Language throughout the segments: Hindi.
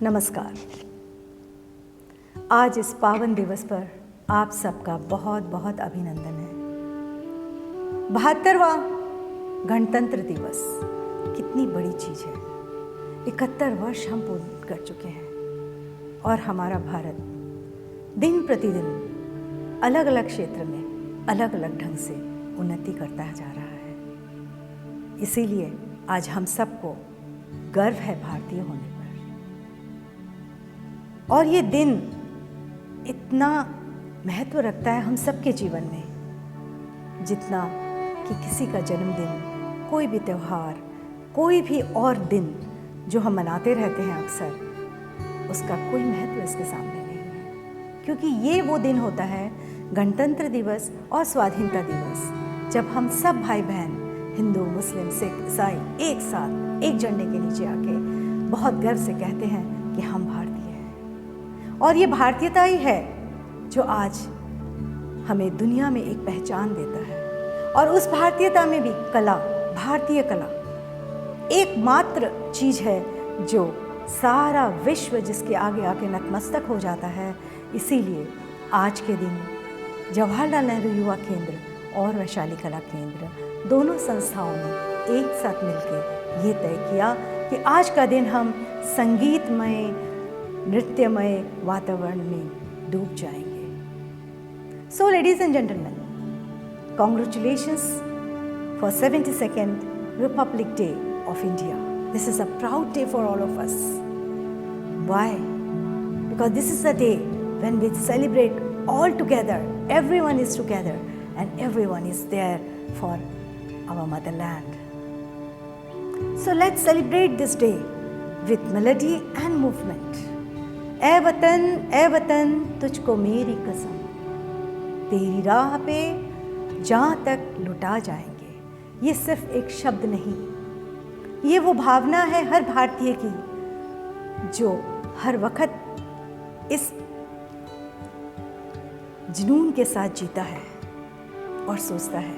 नमस्कार। आज इस पावन दिवस पर आप सबका बहुत बहुत अभिनंदन है। 72वां गणतंत्र दिवस कितनी बड़ी चीज़ है। 71 वर्ष हम पूर्ण कर चुके हैं और हमारा भारत दिन प्रतिदिन अलग अलग क्षेत्र में अलग अलग ढंग से उन्नति करता जा रहा है। इसीलिए आज हम सबको गर्व है भारतीय होने पर। और ये दिन इतना महत्व रखता है हम सबके जीवन में, जितना कि किसी का जन्मदिन, कोई भी त्यौहार, कोई भी और दिन जो हम मनाते रहते हैं अक्सर, उसका कोई महत्व इसके सामने नहीं है। क्योंकि ये वो दिन होता है, गणतंत्र दिवस और स्वाधीनता दिवस, जब हम सब भाई बहन हिंदू, मुस्लिम, सिख, ईसाई एक साथ एक झंडे के नीचे आके बहुत गर्व से कहते हैं कि हम भारतीय हैं। और ये भारतीयता ही है जो आज हमें दुनिया में एक पहचान देता है। और उस भारतीयता में भी कला, भारतीय कला एकमात्र चीज़ है जो सारा विश्व जिसके आगे आके नतमस्तक हो जाता है। इसीलिए आज के दिन जवाहरलाल नेहरू युवा केंद्र और वैशाली कला केंद्र दोनों संस्थाओं ने एक साथ मिलकर ये तय किया कि आज का दिन हम संगीतमय, नृत्यमय वातावरण में डूब जाएंगे। So ladies and gentleman, congratulations for 72nd Republic Day of India. This is a proud day for all of us. Why? Because this is the day when we celebrate all together. Everyone is together and everyone is there for our motherland. So let's celebrate this day with melody and movement. ए वतन तुझको मेरी कसम, तेरी राह पे जहाँ तक लुटा जाएंगे। ये सिर्फ एक शब्द नहीं, ये वो भावना है हर भारतीय की जो हर वक्त इस जुनून के साथ जीता है और सोचता है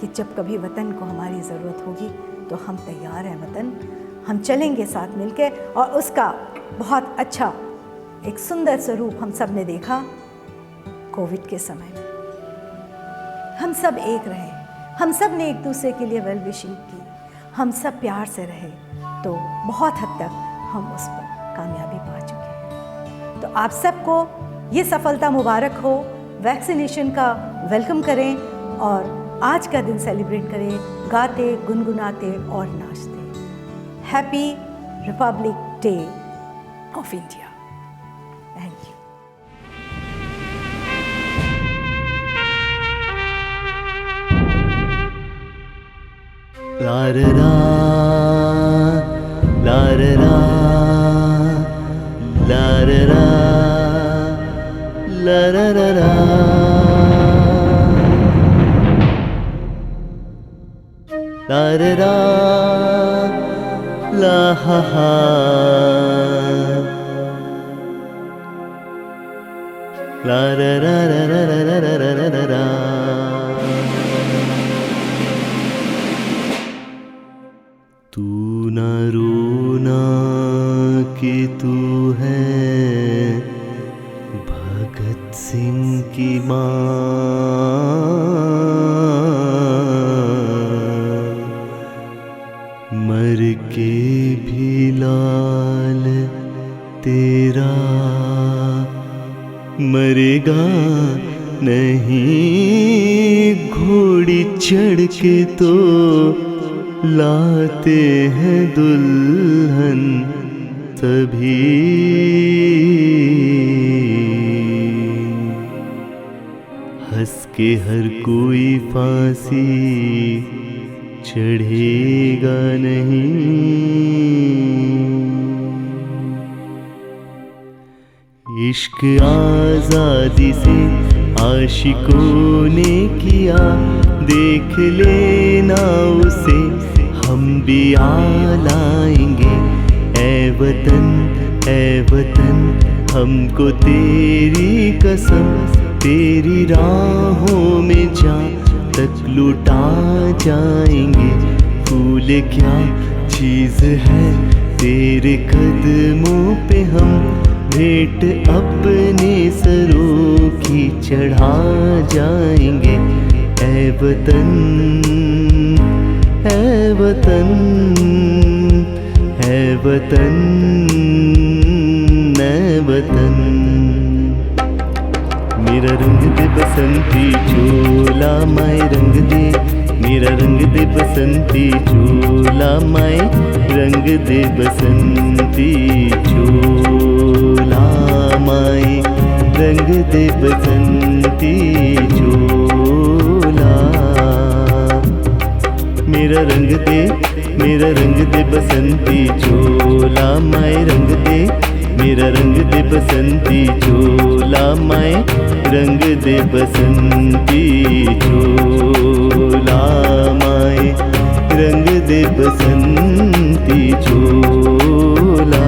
कि जब कभी वतन को हमारी ज़रूरत होगी तो हम तैयार हैं वतन, हम चलेंगे साथ मिलकर। और उसका बहुत अच्छा एक सुंदर स्वरूप हम सब ने देखा कोविड के समय में। हम सब एक रहे, हम सब ने एक दूसरे के लिए वेल विशिंग की, हम सब प्यार से रहे, तो बहुत हद तक हम उस पर कामयाबी पा चुके हैं। तो आप सबको ये सफलता मुबारक हो। वैक्सीनेशन का वेलकम करें और आज का दिन सेलिब्रेट करें गाते, गुनगुनाते और नाचते। Happy republic day of India. Thank you. ला रे रा, ला रे रा, ला रे रा, ला रा रा रा, ला रे रा, ला हा हा, ला रा रा रा रा रा रा रा रा रा रा। तू न रोना कि तू है भगत सिंह की माँ, मर के भी लाल तेरा मरेगा नहीं, घोड़ी चढ़ के तो लाते हैं दुल्हन तभी। हंस के हर कोई फांसी चढ़ेगा नहीं। इश्क आजादी से आशिकों ने किया, देख लेना उसे हम भी आलाएंगे। ऐ वतन हमको तेरी कसम, तेरी राहों में जा तक लुटा जाएंगे। फूल क्या चीज है तेरे कदमों पे हम भेंट अपने सरों की चढ़ा जाएंगे। ऐ वतन, ऐ वतन, ऐ वतन, ऐ वतन। मेरा रंग दे बसंती चोला माए रंग दे, मेरा रंग दे बसंती चोला माए रंग दे बसंती चोला माए रंग दे बसंती चोला। मेरा रंग दे, मेरा रंग दे बसंती चोला माए रंग दे, मेरा रंग दे बसंती चोला माए रंग दे बसंती चोला माए रंग दे बसंती चोला।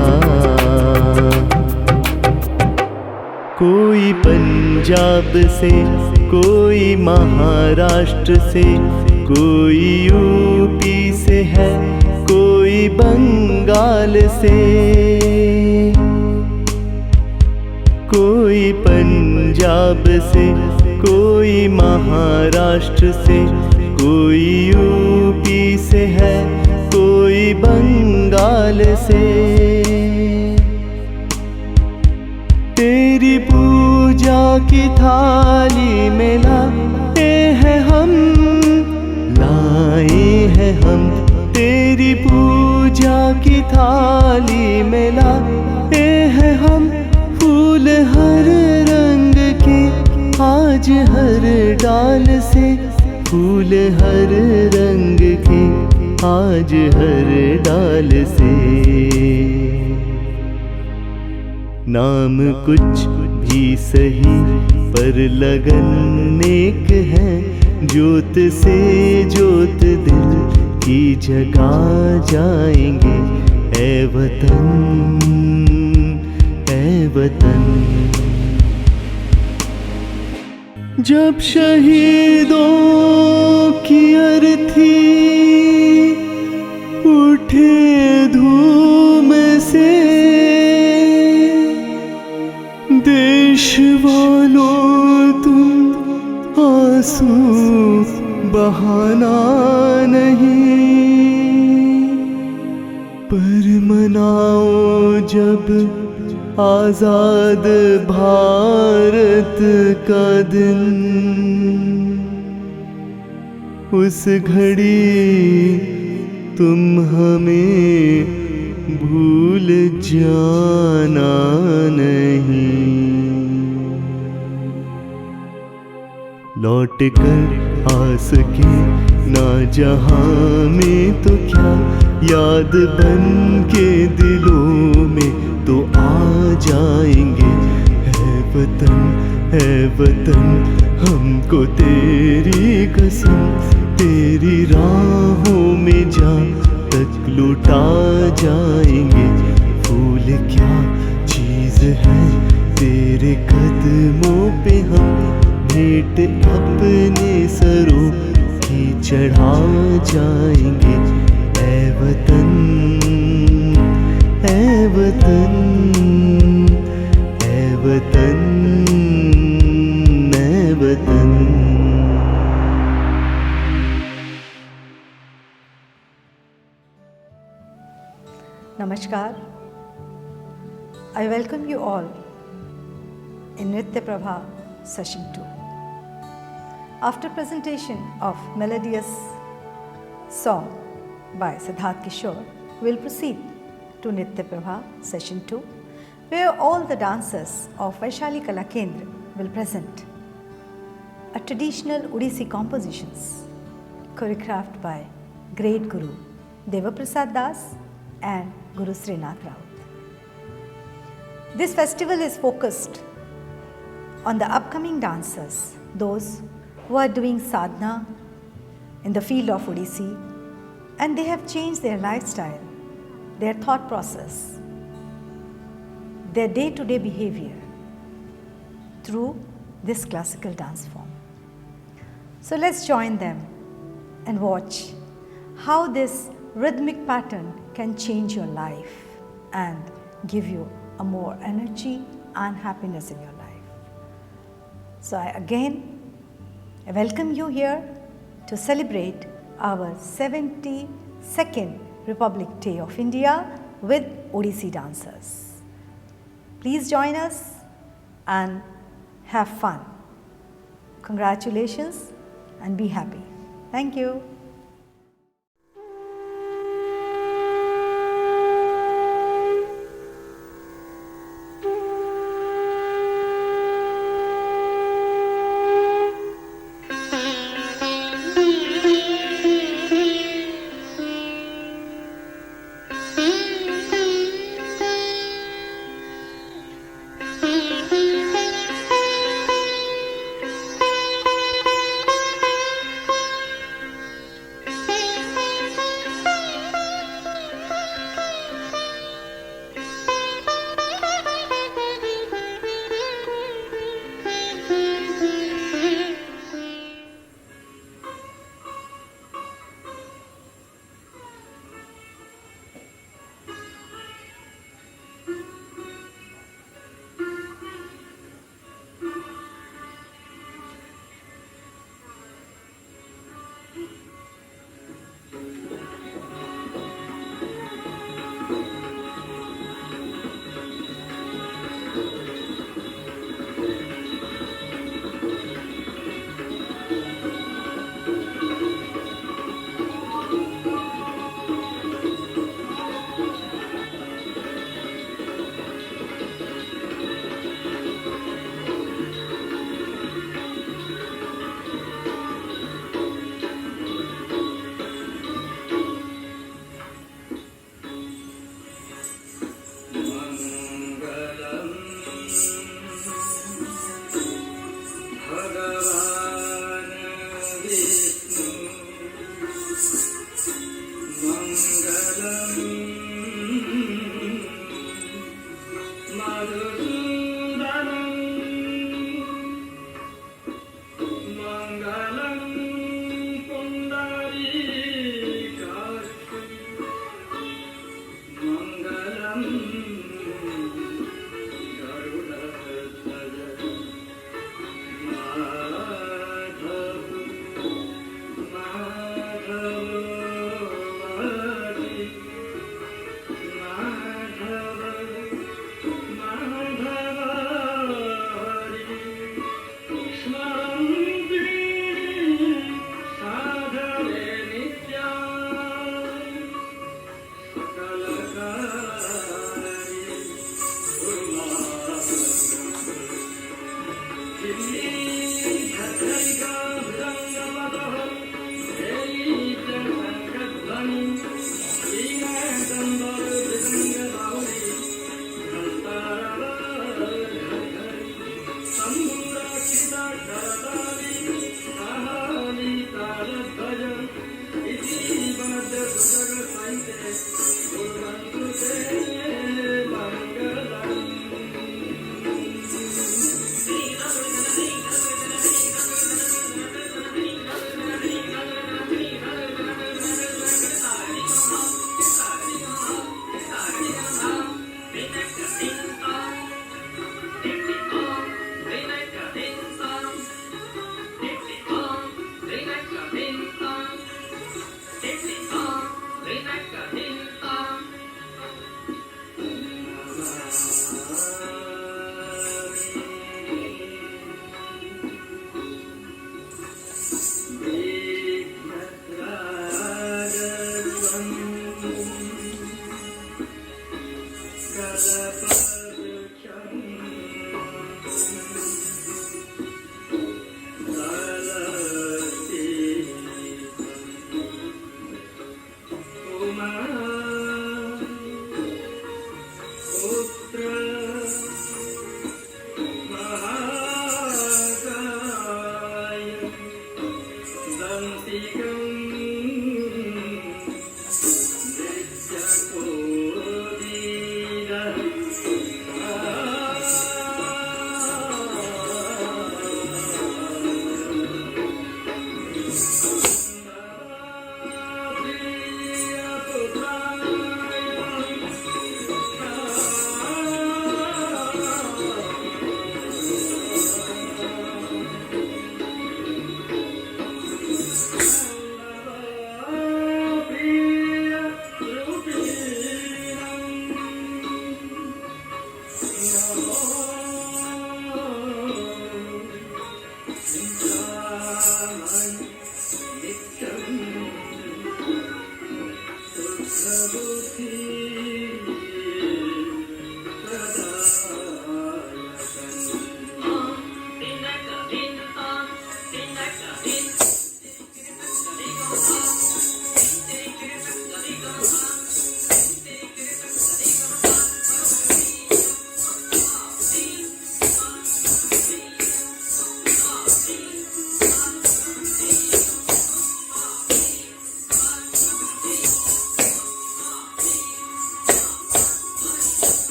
कोई पंजाब से, कोई महाराष्ट्र से, कोई यूपी से है, कोई बंगाल से। कोई पंजाब से, कोई महाराष्ट्र से, कोई यूपी से है, कोई बंगाल से। तेरी पूजा की थाली में लाए हैं हम, लाए हैं हम। तेरी पूजा की थाली में लाए हैं हम, फूल हर रंग के आज हर डाल से, फूल हर रंग के आज हर डाल से। नाम कुछ भी सही पर लगन नेक है, ज्योत से ज्योत दिल की जगा जाएंगे। ऐ वतन, ऐ वतन। जब शहीदों की अर्थी उठे धूम से, देश वालों तुम आंसू बहाना नहीं, पर मनाओ जब आजाद भारत का दिन। उस घड़ी तुम हमें भूल जाना नहीं। लौट कर आ सके ना जहां में तो क्या, याद बन के दिलों में तो आ जाएंगे। है वतन, है वतन, हमको तेरी कसम, तेरी राहों में जा तक लुटा जाएंगे। फूल क्या चीज है तेरे कदमों पे हम भेंट अपने सरों की चढ़ा जाएंगे। ऐ वतन, ऐ वतन, ऐ वतन, ऐ वतन। Namaskar. I welcome you all in Nritya Prabha session 2. After presentation of melodious song by Siddharth Kishore, we will proceed to Nritya Prabha session 2, where all the dancers of Vaishali Kala Kendra will present a traditional Odissi compositions choreographed by great Guru Devaprasad Das and Guru Srinath Raut. This festival is focused on the upcoming dancers, those who are doing sadhana in the field of Odissi, and they have changed their lifestyle, their thought process, their day-to-day behavior through this classical dance form. So let's join them and watch how this rhythmic pattern can change your life and give you a more energy and happiness in your life. So I welcome you here to celebrate our 72nd Republic Day of India with Odissi dancers. Please join us and have fun. Congratulations and be happy. Thank you.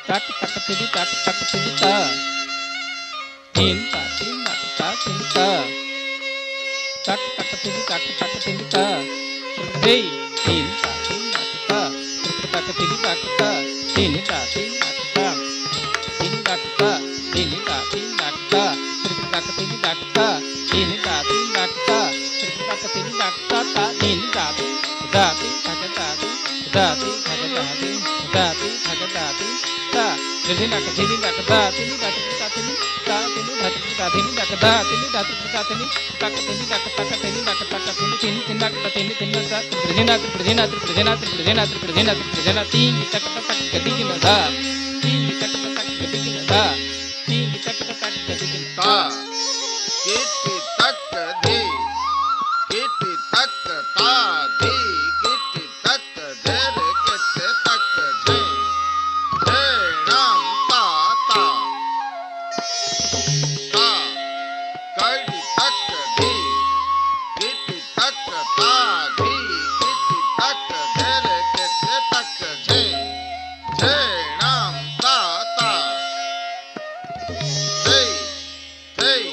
tak tak tidi tak tak tidi ta tin ta tin ta tak tak tidi tak tak tidi ta hey tin ta tak tidi tak ta tin ta tin tak ta tin tak ta tin ta tin tak ta tak tidi tak ta tin ta tin tak ta tak tidi tak ta ta tin ta da tin tak ta da tin tak ta tin da tin tak ta tin ta jadi nak jadi nak da tin tak ta tin ta tin tak ta tin tak da tin tak ta tin tak tin tak tak tin tak tak tin tin tin tak tin tin tak berjena tin tak tak ketigina da tin tak tak ketigina da tin tak tak ketigina ta kiti tak de kiti tak ta de kiti tak der kiti tak de ram ta ta ta kadi tak de kiti tak ta de kiti tak der kiti tak de ram ta ta hey hey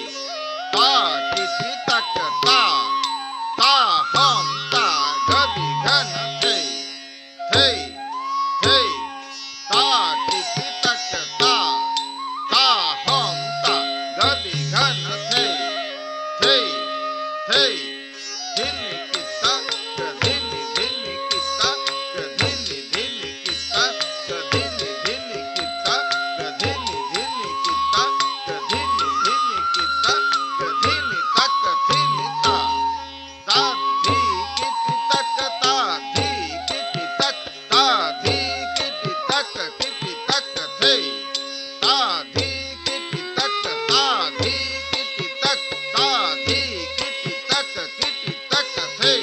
ta kiti tak ta hum ta gabi ghan hey hey hey ta kiti tak ta hum ta gabi ghan hey hey hey dhini kita dhini kita dhini kita dhini kita dhini kita dhini kita dhini tak dhini ta ta dhi kiti tak ta dhi kiti tak ta dhi kiti tak hey ta dhi kiti tak ta dhi kiti tak ta dhi kiti tak hey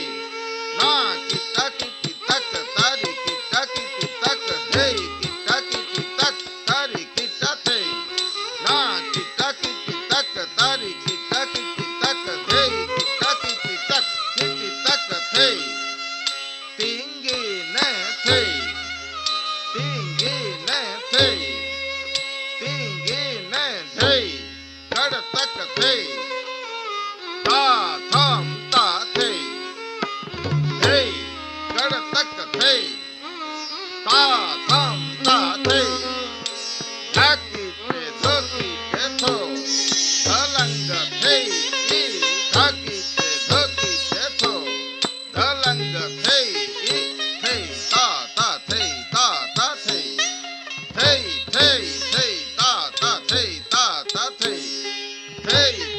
na kita kiti tak tari kita kiti tak hey kita kiti tak tari kita hey na kita kiti tak tari kita kiti tak hey kita kiti tak hey tinggi ne hey tinggi ne hey gad tak hey ta tham ta hey hey gad tak hey ta tham ta hey dhaki pe dhoki pe tho dhalang hey dhaki pe dhoki pe tho dhalang hey ta hey ta hey hey ta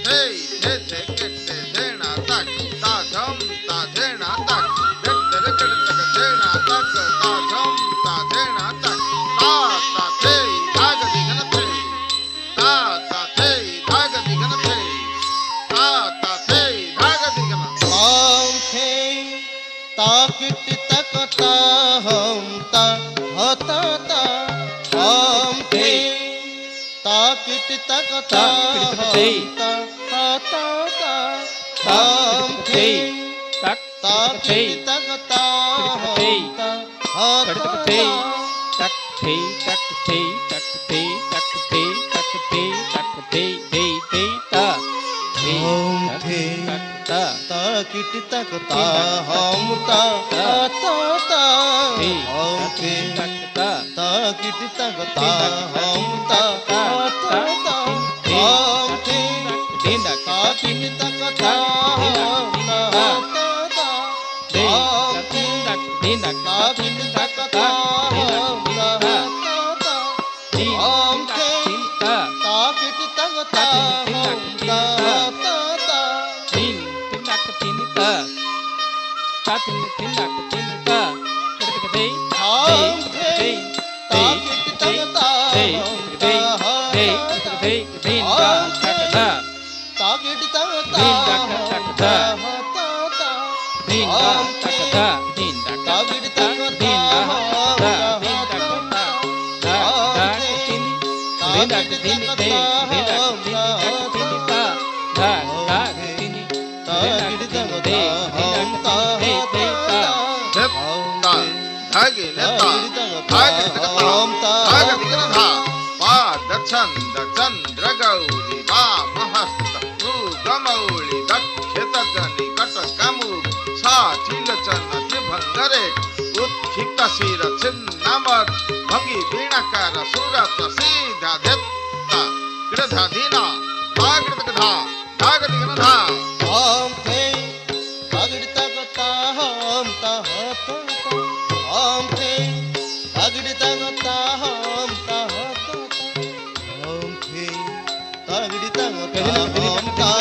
hey de kette dena tak ta jam ta dena tak de kette dena tak ta jam ta dena tak ta hey dhag digana hey ta hey dhag digana hey ta hey dhag digana हम थे ताकिट तकता हम ता हता ता हम थे ताकिट तकता हम ता हता ता हम थे tak ताकिट तकता हम ता हता ता tak tak ta हम थे ताकिट तकता हम ता हता ता हम थे ताकिट तकता हम ता हता ता हम थे ताकिट तकता हम ता हता ता हम थे ताकिट तकता हम ता हता ता हम थे ताकिट तकता हम ता हता ता tin tak tin ta ta tin tak tin ta kete हम थे ताकिट तकता हम ता हता ता tin ta tak ta ताकिट तकता tin tak tak ta हता ता tin ta tak ta tin tak ताकिट ta तकता tin ta हम ta ता tin tak हता ta ता ta tin tin tak tin te tin tak tin ta ta ta tin ताकिट तकता हम ता हता ता dhep ta dhagi ne ta dhagi ne ta dhagi ne ta छंद चंद्र गौरी वामहस्त मृगमौळि दक्षित जनि कटकमुख साचिलचन त्रिभंगरे उत्थित शिर छिन्नमद भंगी वीणाकार सुरत सीधा धत्ता कृधाधीना धागृतकधा धागदिगनधा ताम थे तागड़ितगता हम ताहत ताम थे तागड़ितगता हम ताहत ताम थे तागड़ितगता हम ताहत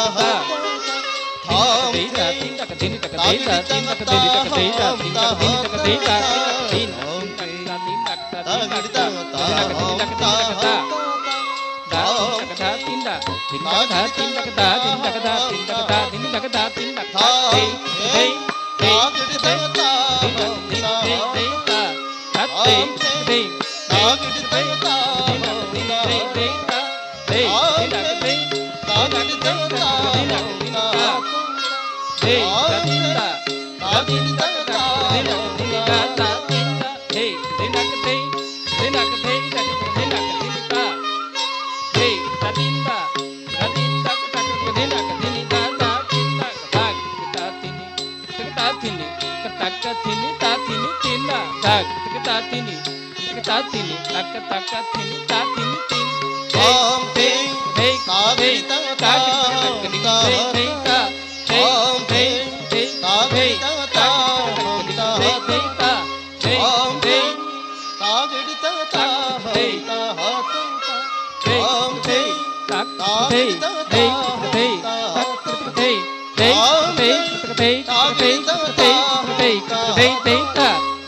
ताम थे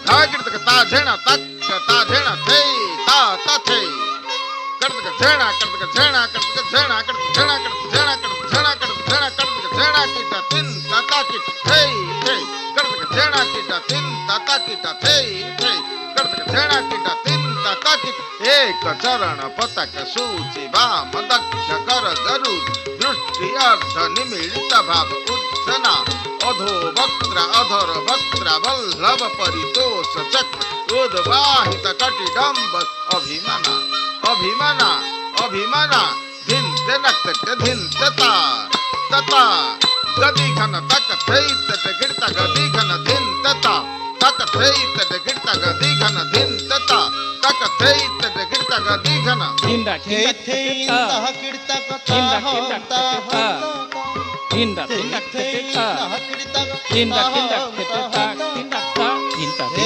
धागृतकता झेणा तक ता झेणा थे ता ता थे कर्तक झेणा कर्तक झेणा कर्तक झेणा कर्तक झेणा कर्तक झेणा कर्तक झेणा कर्तक झेणा कर्तक झेणा कीटा तिन ता कीट थे थे कर्तक झेणा कीटा तिन ता कीटा थे थे कर्तक झेणा कीटा तिन ता कीट एक चरण पतक सूचि वाम दक्ष कर गरुड दृष्टि अर्ध निमिलित भाव उज्जना अधो वक्त्र अधर वक्त्र वल्लभ परितोष चक्र उद्वाहित कटिडम्ब अभिमना अभिमना अभिमना धिन्ते नक्तटे धिन्ते तता गदी घन तक थैत गिरत गदी घन धिन्ते तक थैत गिरत गदी घन धिन्ते तक थैत गिरत गदी घन थे थे इंदा कीर्तकता हम ताहत Tindak tindak tindak tindak tindak tindak tindak tindak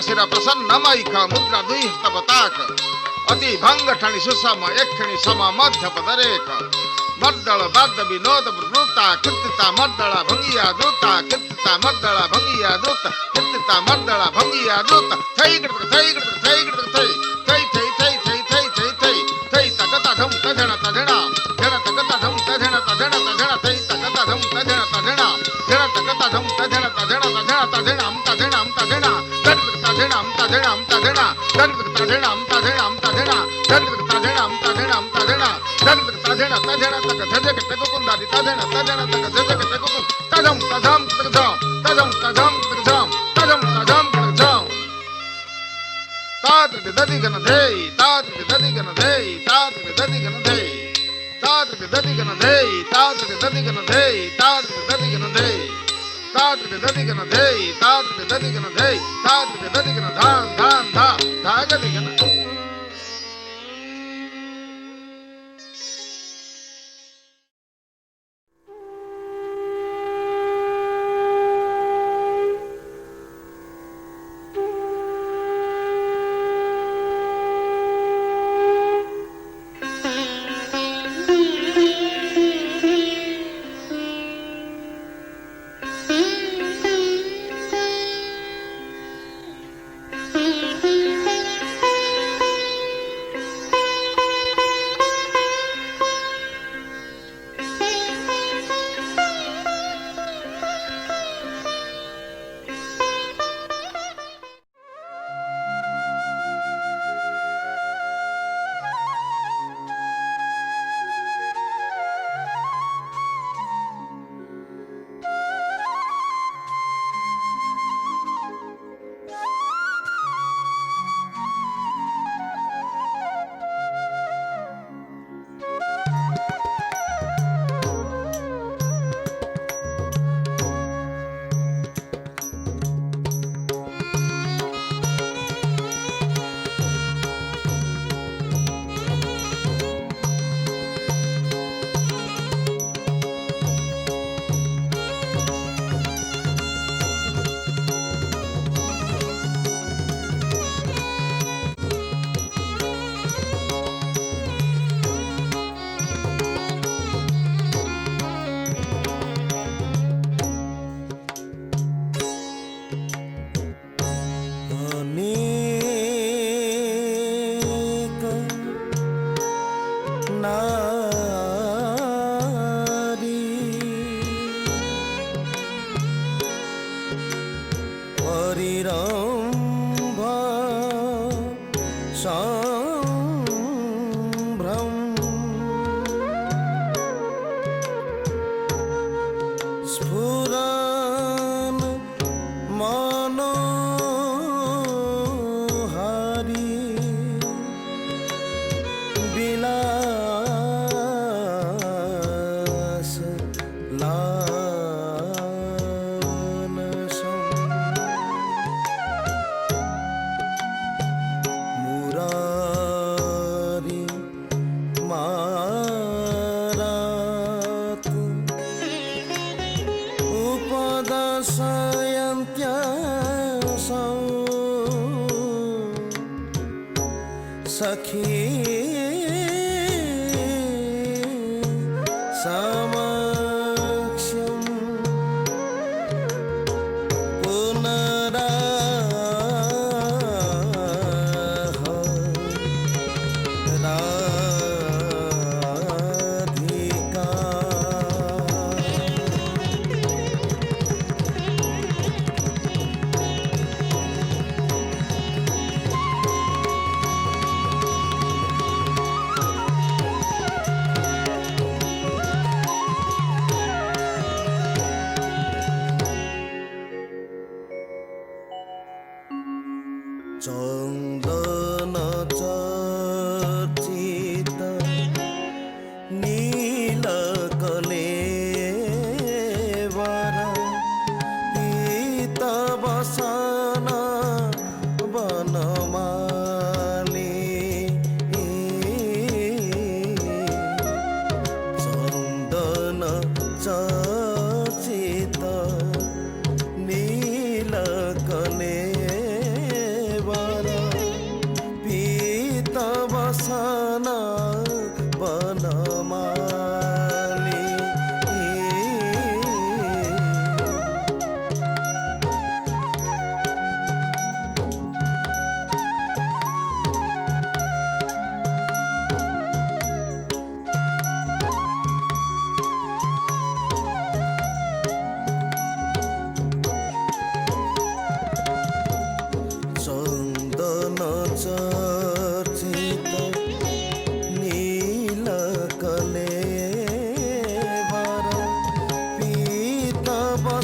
शिरा प्रसन्न मयिका मुद्रा द्विहस्त बताक अति भंग ठणि सुसम एकखणि सम मध्य पदरेख मर्दळ बाद विनोद वृता कीर्तिता मर्दळ भंगिया दूता कीर्तिता मर्दळ भंगिया दूता कीर्तिता मर्दळ भंगिया दूता थई गिडक थई गिडक थई गिडक थई थई थई थई थई थई थई थई थई तगता धम तधण तधणा धण तगता धम तधण तधण तधण थई तगता धम तधण तधणा धण तगता धम तधण तधण तधण तधण हम तधण हम तधणा धण तधण हम तधण हम तधणा धण तधण हम तधण हम तधणा धण तधण हम तधण हम तधणा धण तधण तधण तक धजक तक कुंदारी तधण तधण तक धजक तक कुं तधम तधम तधम तधम तधम तधम तधम तधम तधम तात्र दधि गण धे तात्र दधि गण धे तात्र दधि गण धे तात्र दधि गण धे तात्र दधि गण धे तात्र दधि गण धे तात्र दधि गण धे तात्र दधि गण धे तात्र दधि गण धान धान धा धागति गण नील कलेवर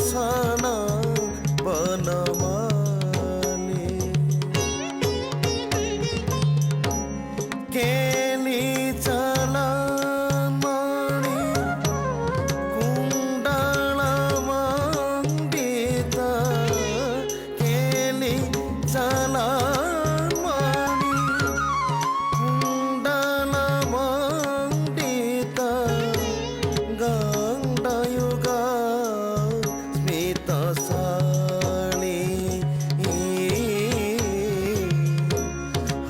बसना बनमाली केली चलमणी कुंडल मंडित केली चलमणी कुंडल मंडित गंडयुग स्मित साणी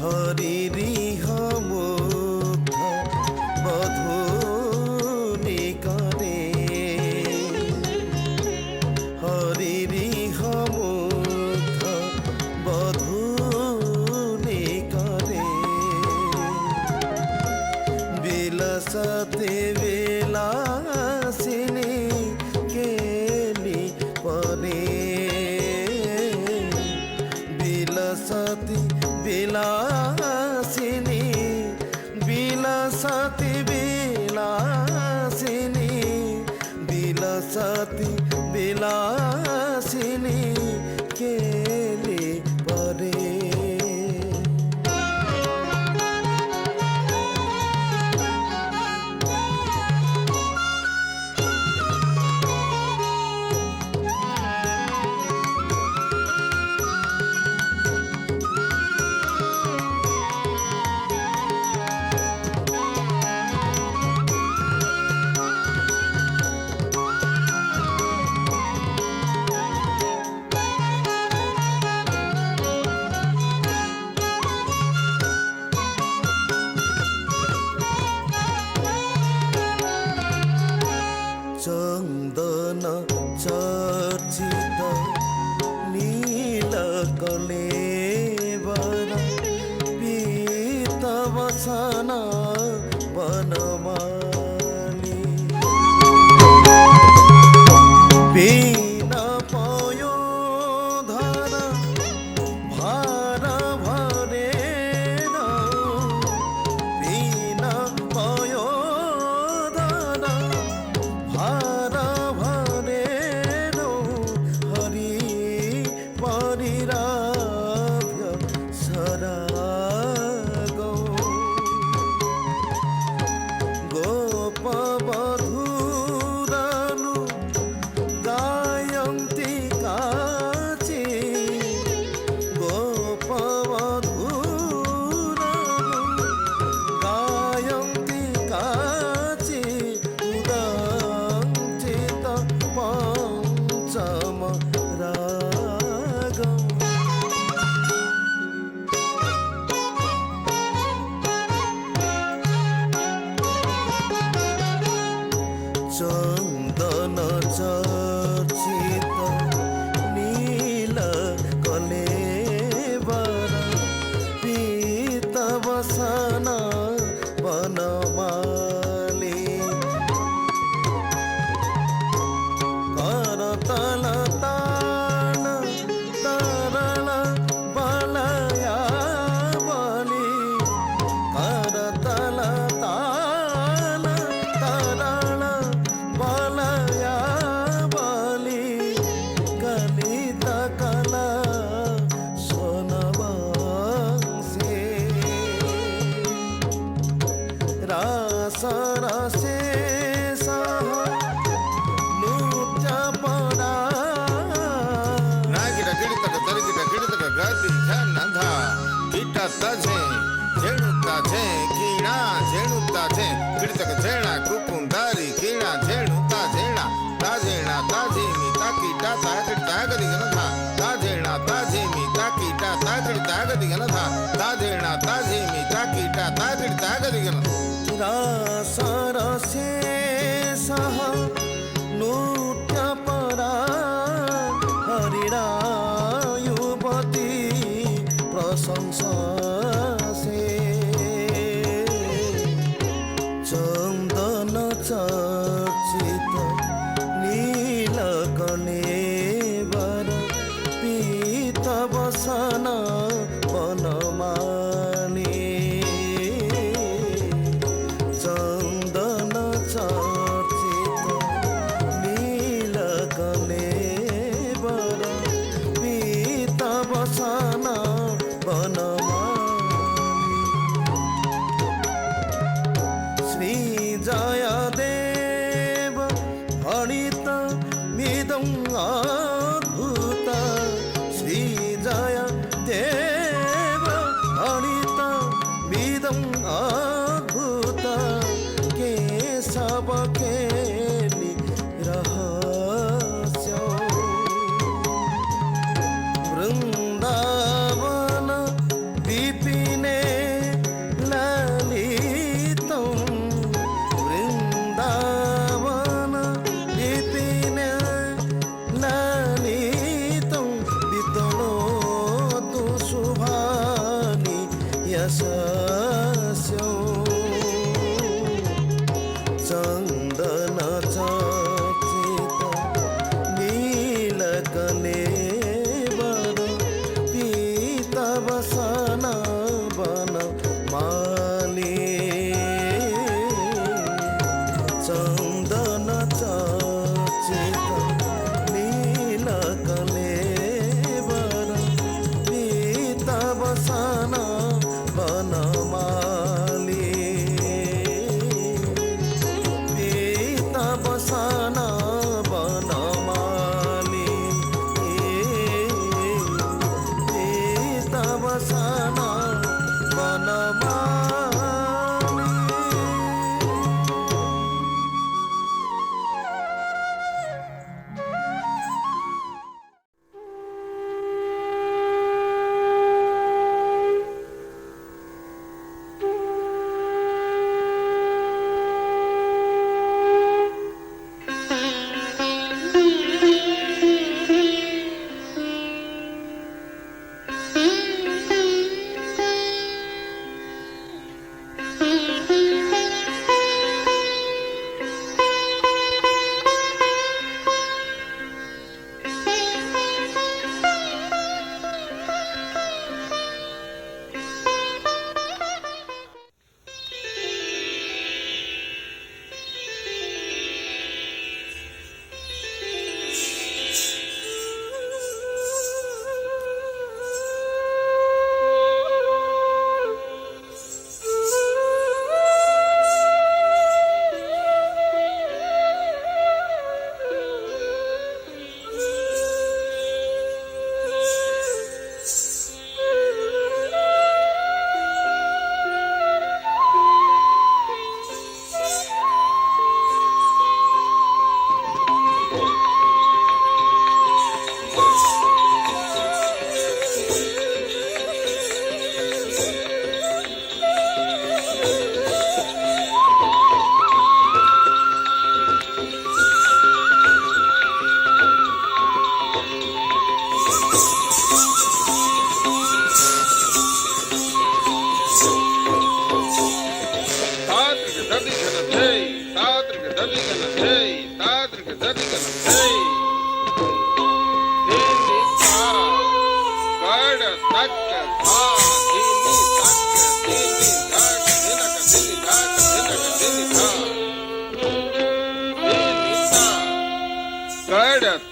हरिरिह मुग्ध बधूनि करे हरिरिह मुग्ध बधूनि करे विलसते विलासिनी केली परे विलसति विलासिनी विलसति विलासिनी विलसति विलासिनी केली परे चंदन चर्चित नील कलेवर पीत वसन बनमाली बीन पयोधर भार भरे बीन पयोधर भार भरे हरि परिराभ्य सराग गोपवधूरनु गायन्ति काची गोपवधूरनु गायन्ति काची उदंचित पंचम रागम चंदन चर्चित नील कलेवर पीत वसन बनमाली करतल तान तरल बलया बली करतल तान तरल बलया बली कलित कला सोनवंशी रास रसे सह नृत्य पड़ा नागिर गिड़तक तरिगिर गिड़तक गति नंध कीट तझे झेणुता झे कीणा झेणुता झे गिड़तक झेणा कुकुंदारी कीणा झेणुता झेणा ताझेणा ताझेमी ताकीटा तागिड़ता गति गनधा ताझेणा ताझेमी ताकीटा तागिड़ता गति गनधा ताझेणा ताझेमी ताकीटा तागिड़ता गति गनधा रास रसे सह नृत्य परा हरिरा युवती प्रशंसा से चंदन चर्चित नील कले बसाना बनमाली श्री जयदेव हरित मिदं अद्भुत श्री जयदेव हरित मिदं अद्भुत केशव केलि रहस्य वृंदावन विपिने ललितं वृंदावन विपिने ललितं वितनोतु शुभानि यशस्यो चंदन चर्चित नीलकलेवर पीतवसन बनमाली चंदन चर्चित नीलकलेवर पीतवसन बनमाली पीतवसन बनमाली पीतवसन बनमाली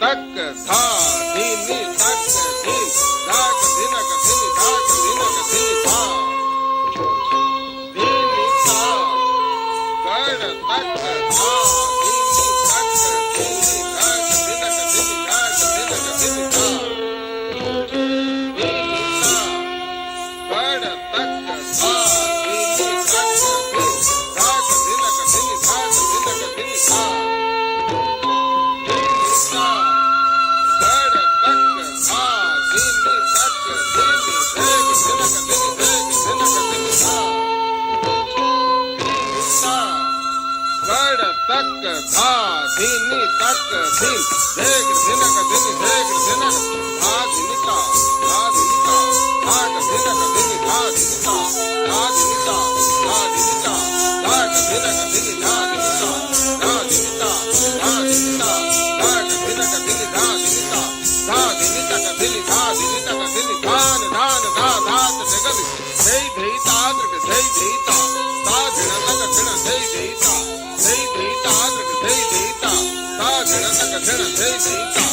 तक था धीनी तक धीन धाक धिनक धिनी धाक धिनक धिनी था धीनी था गण तक था धीनी तक धीनी धाक धिनक धिनी धाक धिनक धिनी था धीनी था गण तक था धीनी तक धीन धाक धिनक धिनी धाक धिनक धिनी था तक था धीनी तक धीन धेग धिनक धिनी धेग धिनक धा धिनिता धा धिनिता धाग धिनक धिनी धा धिनिता धा धिनिता धा धिनिता धाग धिनक धिनी धा धिनिता धा धिनिता धा धिनिता धाग धिनक धिनी धा धिनिता धा धिनितक धिनी धा धिनितक धिनी धान धान धा धात जगद धै धैता दृग धै धैता धा धिनतक धिन धै धैता धै धैता दृग धै धैता धा धिनतक धिन धै धैता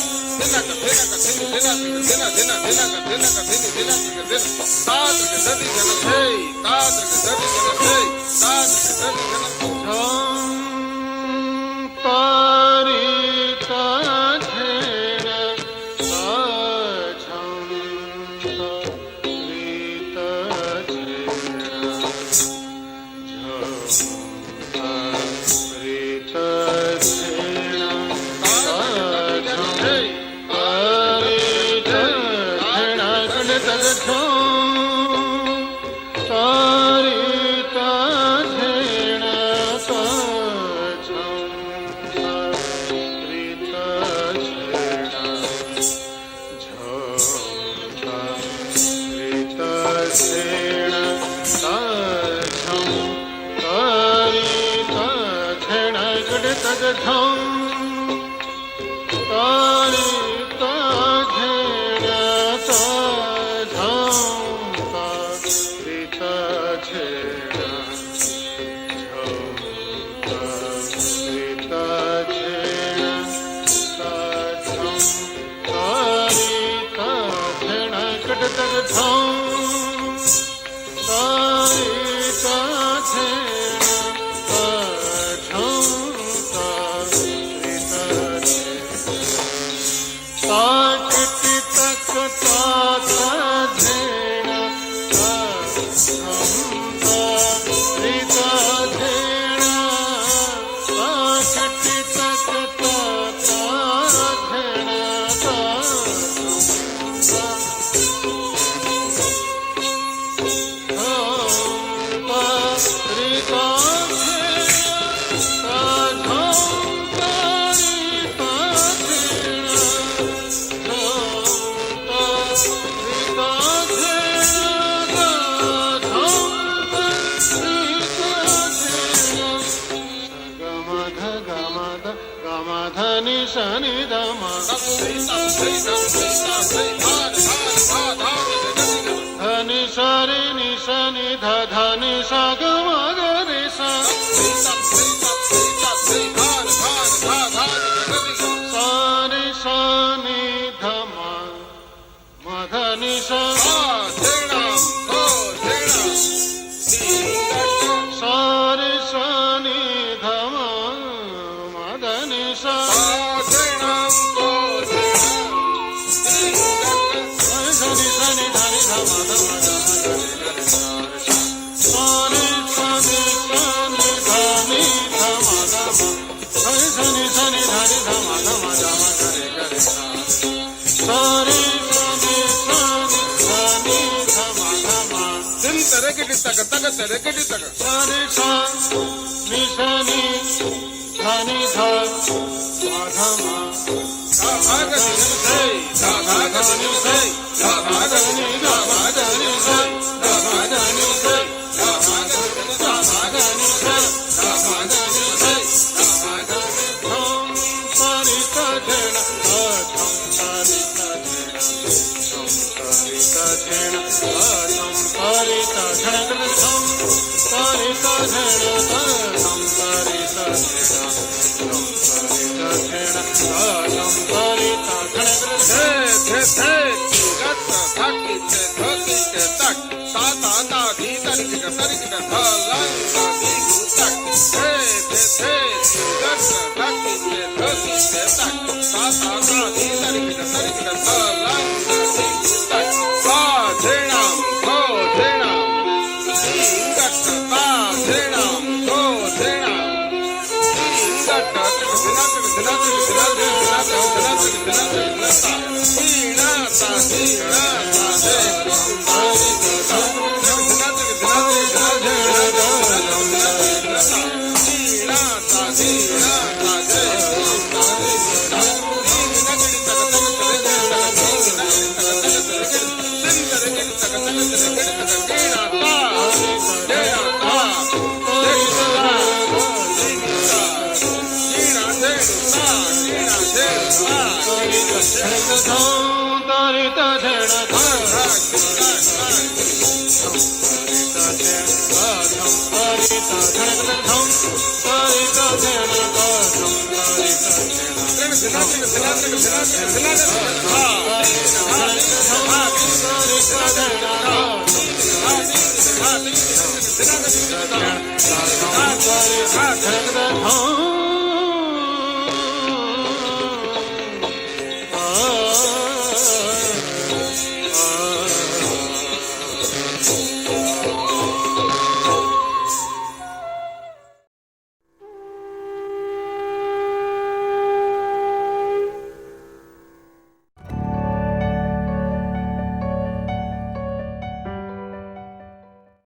Then हाँ